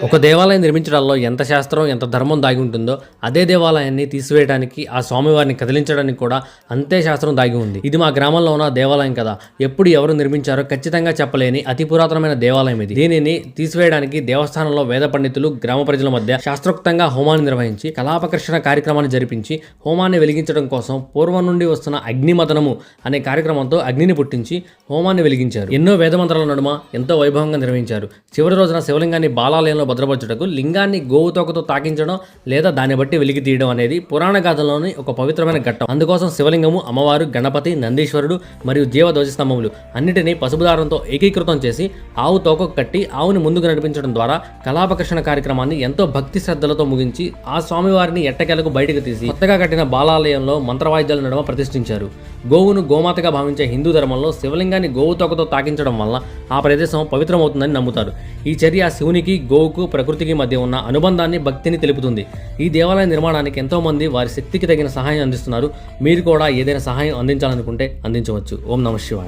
ఒక దేవాలయం నిర్మించడంలో ఎంత శాస్త్రం ఎంత ధర్మం దాగి ఉంటుందో అదే దేవాలయాన్ని తీసివేయడానికి ఆ స్వామివారిని కదిలించడానికి కూడా అంతే శాస్త్రం దాగి ఉంది. ఇది మా గ్రామంలో ఉన్న దేవాలయం కదా, ఎప్పుడు ఎవరు నిర్మించారో ఖచ్చితంగా చెప్పలేని అతి పురాతనమైన దేవాలయం ఇది. దీనిని తీసివేయడానికి దేవస్థానంలో వేద పండితులు గ్రామ ప్రజల మధ్య శాస్త్రోక్తంగా హోమాన్ని నిర్వహించి కళాపకర్షణ కార్యక్రమాన్ని జరిపించి హోమాన్ని వెలిగించడం కోసం పూర్వం నుండి వస్తున్న అగ్నిమదనము అనే కార్యక్రమంతో అగ్నిని పుట్టించి హోమాన్ని వెలిగించారు. ఎన్నో వేదమంత్రాల నడుమ ఎంతో వైభవంగా నిర్వహించారు. చివరి రోజున శివలింగాన్ని బాలాలయంలో భద్రపరచుటకు లింగాన్ని గోవుతోకతో తాకించడం లేదా దాన్ని బట్టి వెలికి తీయడం అనేది పురాణ గాథలోని ఒక పవిత్రమైన ఘట్టం. అందుకోసం శివలింగము, అమ్మవారు, గణపతి, నందీశ్వరుడు మరియు జీవ ధ్వజస్తంభములు అన్నిటినీ పసుపు దారంతో ఏకీకృతం చేసి ఆవు తోకకు కట్టి ఆవుని ముందుకు నడిపించడం ద్వారా కళాపకర్షణ కార్యక్రమాన్ని ఎంతో భక్తి శ్రద్ధలతో ముగించి ఆ స్వామివారిని ఎట్టకేలకు బయటకు తీసి కొత్తగా కట్టిన బాలాలయంలో మంత్రవాయిద్యాల నడుమ ప్రతిష్ఠించారు. గోవును గోమాతగా భావించే హిందూ ధర్మంలో శివలింగాన్ని గోవు తోకతో తాకించడం వల్ల ఆ ప్రదేశం పవిత్రమవుతుందని నమ్ముతారు. ఈ చర్య శివునికి, గోవుకు, ప్రకృతికి మధ్య ఉన్న అనుబంధాన్ని, భక్తిని తెలుపుతుంది. ఈ దేవాలయ నిర్మాణానికి ఎంతో మంది వారి శక్తికి తగిన సహాయం అందిస్తున్నారు. మీరు కూడా ఏదైనా సహాయం అందించాలనుకుంటే అందించవచ్చు. ఓం నమః శివాయ.